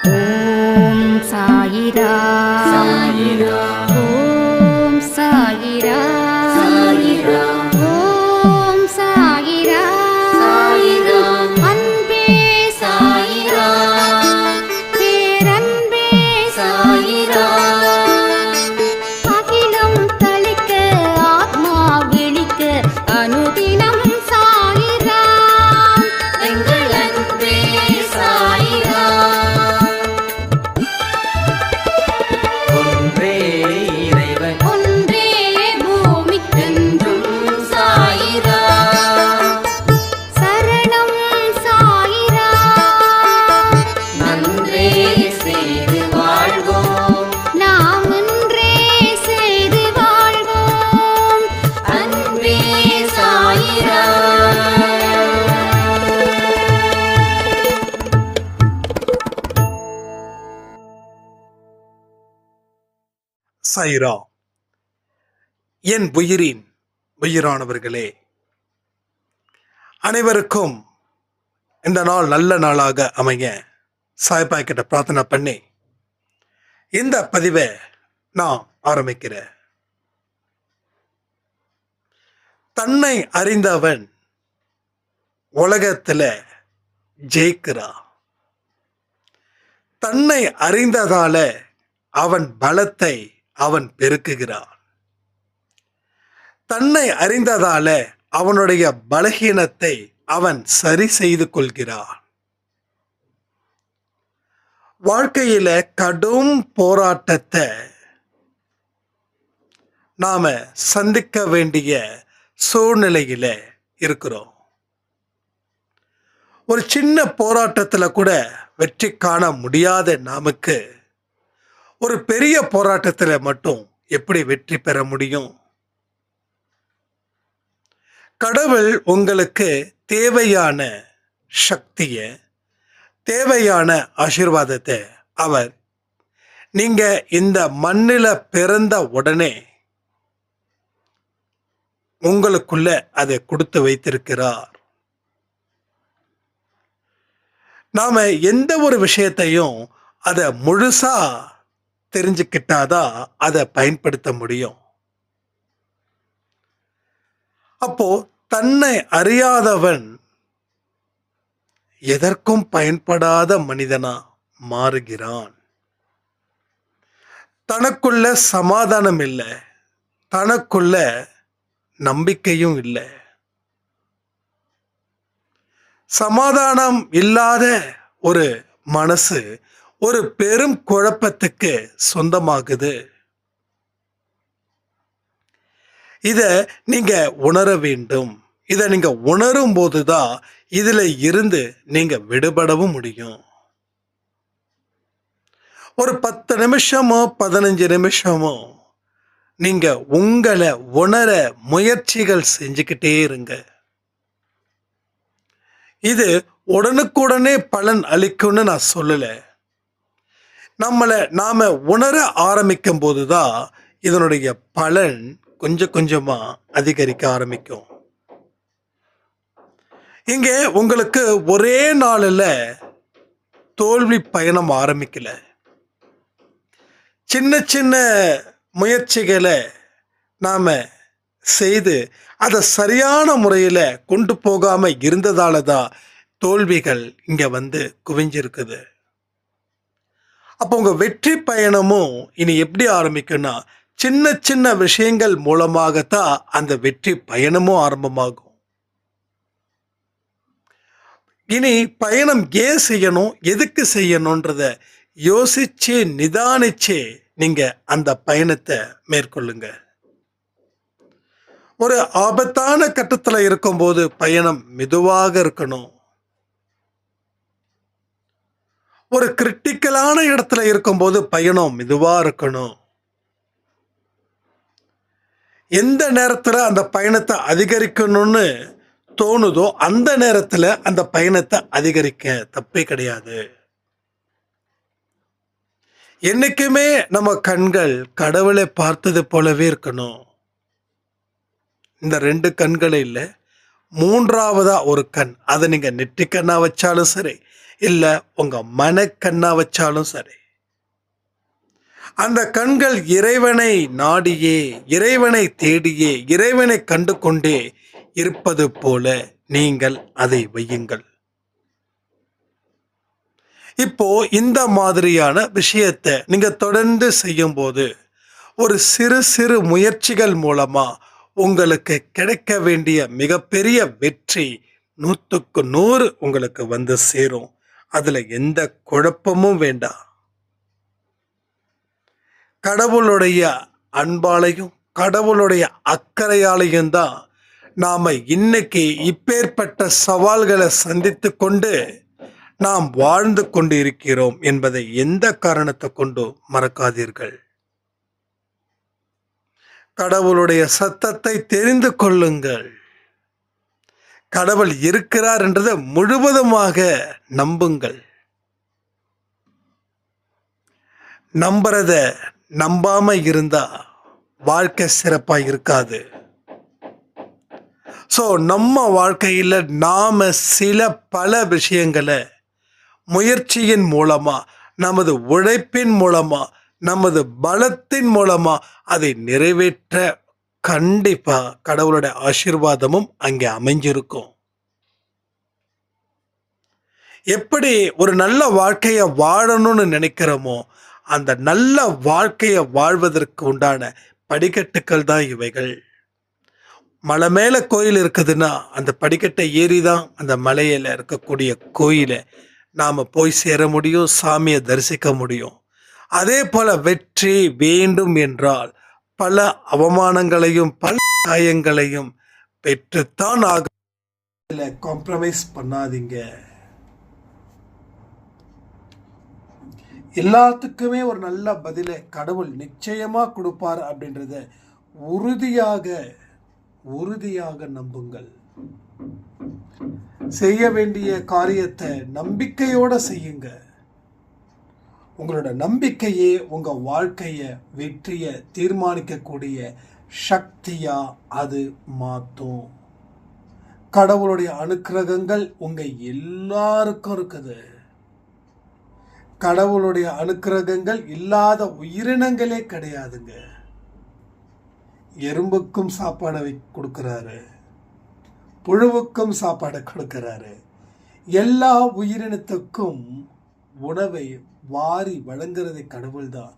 ஓம் சாயிரா சாயிரா ஓம் சாயிரா சாயிரா ஓம் சாயிரா சாயிரா அன்பே சாயிரா பேரன்பே சாயிரா அகிலம் தளிக்க ஆத்மா விழிக்க அனுதினம் சாயிரா எங்கள் அன்பே சாயிரா ஒன்றே இறைவன் ஒன்றே பூமிக்கென்றும் சாயிரா சரணம் சாயிரா நன்றே செய்து வாழ்வோம் நாம் ஒன்றே செய்து வாழ்வோம் அன்பே சாயிரா சாயிரா. என் உயிரின் உயிரானவர்களே, அனைவருக்கும் இந்த நாள் நல்ல நாளாக அமைய சாய்பாய் கிட்ட பிரார்த்தனை பண்ணி இந்த பதிவை நான் ஆரம்பிக்கிறேன். தன்னை அறிந்தவன் உலகத்துல ஜெயிக்கிறான். தன்னை அறிந்ததால அவன் பலத்தை அவன் பெருக்குகிறான். தன்னை அறிந்ததால அவனுடைய பலகீனத்தை அவன் சரி செய்து கொள்கிறான். வாழ்க்கையில கடும் போராட்டத்தை நாம சந்திக்க வேண்டிய சூழ்நிலையில இருக்கிறோம். ஒரு சின்ன போராட்டத்துல கூட வெற்றி காண முடியாத நமக்கு ஒரு பெரிய போராட்டத்துல மட்டும் எப்படி வெற்றி பெற முடியும்? கடவுள் உங்களுக்கு தேவையான சக்தியை, தேவையான ஆசீர்வாதத்தை அவர் நீங்க இந்த மண்ணில பிறந்த உடனே உங்களுக்குள்ள அதை கொடுத்து வைத்திருக்கிறார். நாம எந்த ஒரு விஷயத்தையும் அதை முழுசா தெரிஞ்சுக்கிட்டாதான் அதை பயன்படுத்த முடியும். அப்போ தன்னை அறியாதவன் எதற்கும் பயன்படாத மனிதனா மாறுகிறான். தனக்குள்ள சமாதானம் இல்லை, தனக்குள்ள நம்பிக்கையும் இல்லை. சமாதானம் இல்லாத ஒரு மனசு ஒரு பெரும் குழப்பத்துக்கு சொந்தமாகுது. இத நீங்க உணர வேண்டும். இத நீங்க உணரும் போதுதான் இதுல இருந்து நீங்க விடுபடவும் முடியும். ஒரு 10 நிமிஷமோ 15 நிமிஷமோ நீங்க உங்களை உணர முயற்சிகள் செஞ்சுக்கிட்டே இருங்க. இது உடனுக்குடனே பலன் அளிக்கும்னு நான் சொல்லல. நாம உணர ஆரம்பிக்கும் போதுதான் இதனுடைய பலன் கொஞ்சம் கொஞ்சமா அதிகரிக்க ஆரம்பிக்கும். இங்கே உங்களுக்கு ஒரே நாளில் தோல்வி பயணம் ஆரம்பிக்கல. சின்ன சின்ன முயற்சிகளை நாம செய்து அதை சரியான முறையில் கொண்டு போகாம இருந்ததால தான் தோல்விகள் இங்க வந்து குவிஞ்சிருக்குது. அப்போ உங்க வெற்றி பயணமும் இனி எப்படி ஆரம்பிக்கும்னா, சின்ன சின்ன விஷயங்கள் மூலமாகத்தான் அந்த வெற்றி பயணமும் ஆரம்பமாகும். இனி பயணம் ஏன் செய்யணும், எதுக்கு செய்யணும்ன்றத யோசிச்சு நிதானிச்சு நீங்க அந்த பயணத்தை மேற்கொள்ளுங்க. ஒரு ஆபத்தான கட்டத்துல இருக்கும்போது பயணம் மெதுவாக இருக்கணும். ஒரு கிரிட்டிக்கலான இடத்துல இருக்கும்போது பயணம் மெதுவா இருக்கணும். எந்த நேரத்துல அந்த பயணத்தை அதிகரிக்கணும்னு தோணுதோ அந்த நேரத்துல அந்த பயணத்தை அதிகரிக்க தப்பே கிடையாது. என்னைக்குமே நம்ம கண்கள் கடவுளை பார்த்தது போலவே இருக்கணும். இந்த 2 கண்களை இல்லை, மூன்றாவதா ஒரு கண், அதை நீங்க நெற்றிக்கண்ணா வச்சாலும் சரி, இல்ல உங்க மனக்கண்ணா வச்சாலும் சரி, அந்த கண்கள் இறைவனை நாடியே, இறைவனை தேடியே, இறைவனை கண்டு கொண்டே இருப்பது போல நீங்கள் அதை வையுங்கள். இப்போ இந்த மாதிரியான விஷயத்தை நீங்க தொடர்ந்து செய்யும்போது ஒரு சிறு சிறு முயற்சிகள் மூலமா உங்களுக்கு கிடைக்க வேண்டிய மிகப்பெரிய வெற்றி 100க்கு 100 உங்களுக்கு வந்து சேரும். அதுல எந்த குழப்பமும் வேண்டாம். கடவுளுடைய அன்பாலையும் கடவுளுடைய அக்கறையாலையும் தான் நாம இன்னைக்கு இப்பேற்பட்ட சவால்களை சந்தித்து கொண்டு நாம் வாழ்ந்து கொண்டு இருக்கிறோம் என்பதை எந்த காரணத்தை கொண்டு மறக்காதீர்கள். கடவுளுடைய சத்தத்தை தெரிந்து கொள்ளுங்கள். கடவுள் இருக்கிறார் என்றதை முழுவதுமாக நம்புங்கள். நம்புறத நம்பாம இருந்தா வாழ்க்கை சிறப்பா இருக்காது. ஸோ நம்ம வாழ்க்கையில் நாம பல விஷயங்களை முயற்சியின் மூலமா, நமது உழைப்பின் மூலமா, நமது பலத்தின் மூலமா அதை நிறைவேற்ற கண்டிப்பா கடவுளுடைய ஆசீர்வாதமும் அங்கே அமைஞ்சிருக்கும். எப்படி ஒரு நல்ல வாழ்க்கையை வாழணும்னு நினைக்கிறோமோ, அந்த நல்ல வாழ்க்கையை வாழ்வதற்கு உண்டான படிக்கட்டுக்கள் தான் இவைகள். மலை மேலே கோயில் இருக்குதுன்னா அந்த படிக்கட்டை ஏறி தான் அந்த மலையில் இருக்கக்கூடிய கோயிலை நாம் போய் சேர முடியும், சாமியை தரிசிக்க முடியும். அதே போல் வெற்றி வேண்டும் என்றால் பல அவமானங்களையும் பல காயங்களையும் பெற்றுத்தான் ஆகும். இதில் காம்ப்ரமைஸ் பண்ணாதீங்க. எல்லாத்துக்குமே ஒரு நல்ல பதிலை கடவுள் நிச்சயமாக கொடுப்பார் அப்படின்றத உறுதியாக நம்புங்கள். செய்ய வேண்டிய காரியத்தை நம்பிக்கையோட செய்யுங்க. உங்களோட நம்பிக்கையே உங்க வாழ்க்கைய வெற்றிய தீர்மானிக்கக்கூடிய சக்தியா அது மாற்றும். கடவுளுடைய அனுக்கிரகங்கள் உங்க எல்லாருக்கும் இருக்குது. கடவுளுடைய அனுக்கிரகங்கள் இல்லாத உயிரினங்களே கிடையாதுங்க. எறும்புக்கும் சாப்பாடை கொடுக்கிறாரு, புழுவுக்கும் சாப்பாடை கொடுக்கிறாரு. எல்லா உயிரினத்துக்கும் உணவை வாரி வழங்குறதை கடவுள் தான்.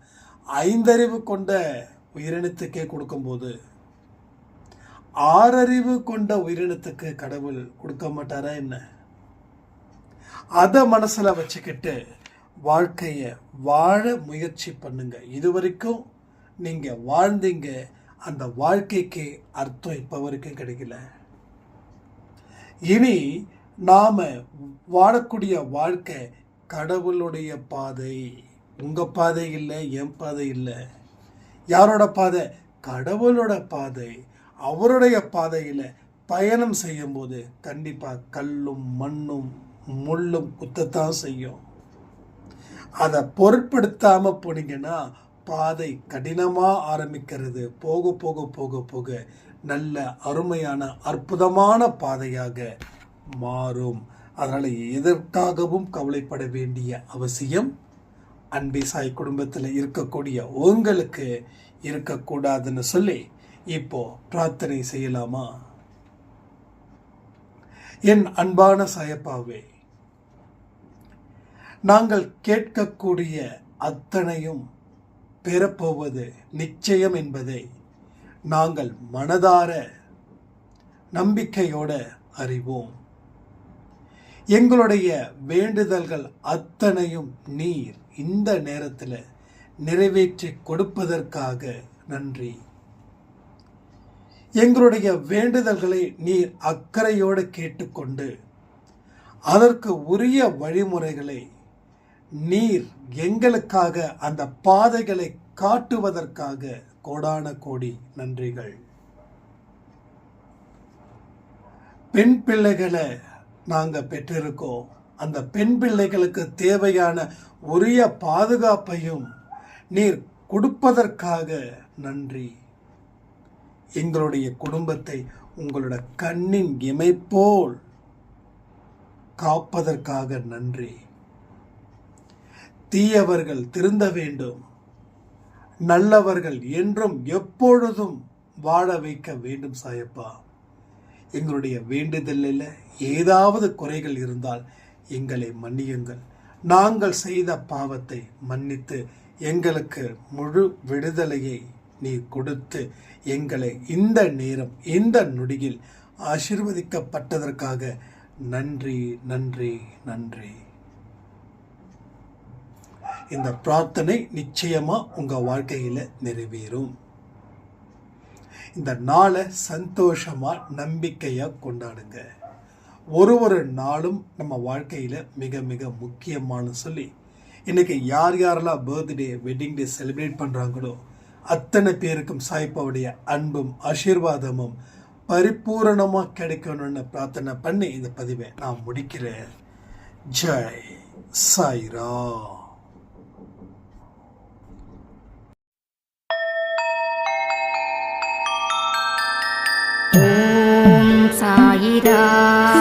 5 அறிவு கொண்ட உயிரினத்துக்கே கொடுக்கும்போது 6 அறிவு கொண்ட உயிரினத்துக்கு கடவுள் கொடுக்க மாட்டாரா என்ன? அதை மனசுல வச்சுக்கிட்டு வாழ்க்கைய வாழ முயற்சி பண்ணுங்க. இதுவரைக்கும் நீங்க வாழ்ந்தீங்க, அந்த வாழ்க்கைக்கு அர்த்தம் இப்ப வரைக்கும் கிடைக்கல. இனி நாம வாழக்கூடிய வாழ்க்கை கடவுளுடைய பாதை. உங்க பாதை இல்லை, என் பாதை இல்லை. யாரோட பாதை? கடவுளோட பாதை. அவருடைய பாதையில பயணம் செய்யும் போது கண்டிப்பா கல்லும் மண்ணும் முள்ளும் குத்தத்தான் செய்யும். அதை பொருட்படுத்தாம போனீங்கன்னா பாதை கடினமா ஆரம்பிக்கிறது. போக போக போக போக நல்ல அருமையான அற்புதமான பாதையாக மாறும். அதனால எதற்காகவும் கவலைப்பட வேண்டிய அவசியம் அன்பே சாய் குடும்பத்தில் இருக்கக்கூடிய உங்களுக்கு இருக்கக்கூடாதுன்னு சொல்லி இப்போ பிரார்த்தனை செய்யலாமா? என் அன்பான சாயப்பாவே, நாங்கள் கேட்கக்கூடிய அத்தனையும் பெறப்போவது நிச்சயம் என்பதை நாங்கள் மனதார நம்பிக்கையோட அறிவோம். எங்களுடைய வேண்டுதல்கள் அத்தனையும் நீர் இந்த நேரத்தில் நிறைவேற்றி கொடுப்பதற்காக நன்றி. எங்களுடைய வேண்டுதல்களை நீர் அக்கறையோடு கேட்டுக்கொண்டு அதற்கு உரிய வழிமுறைகளை நீர் எங்களுக்காக அந்த பாதைகளை காட்டுவதற்காக கோடான கோடி நன்றிகள். பெண் பிள்ளைகளை நாங்கள் பெற்றிருக்கோம். அந்த பெண் பிள்ளைகளுக்கு தேவையான உரிய பாதுகாப்பையும் நீர் கொடுப்பதற்காக நன்றி. எங்களுடைய குடும்பத்தை உங்களோட கண்ணின் இமை போல் காப்பதற்காக நன்றி. தீயவர்கள் திருந்த வேண்டும், நல்லவர்கள் என்றும் எப்பொழுதும் வாழ வைக்க வேண்டும் சாயப்பா. எங்களுடைய வேண்டுதலில் ஏதாவது குறைகள் இருந்தால் எங்களை மன்னியுங்கள். நாங்கள் செய்த பாவத்தை மன்னித்து எங்களுக்கு முழு விடுதலையை நீ கொடுத்து எங்களை இந்த நேரம் இந்த நொடியில் ஆசீர்வதிக்கப்பட்டதற்காக நன்றி நன்றி நன்றி. இந்த பிரார்த்தனை நிச்சயமா உங்க வாழ்க்கையில நிறைவேறும். இந்த நாளை சந்தோஷமா நம்பிக்கையா கொண்டாடுங்க. ஒரு நாளும் நம்ம வாழ்க்கையில மிக மிக முக்கியமான சொல்லி இன்னைக்கு யார் யாரெல்லாம் பர்த்டே வெட்டிங் டே செலிப்ரேட் பண்றாங்களோ அத்தனை பேருக்கும் சாய்ப்பாவுடைய அன்பும் ஆசீர்வாதமும் பரிபூரணமா கிடைக்கணும்னு பிரார்த்தனை பண்ணி இந்த பதிவை நான் முடிக்கிறேன். ஜெய் சாய்ராம். ஓம் சாயிராம்.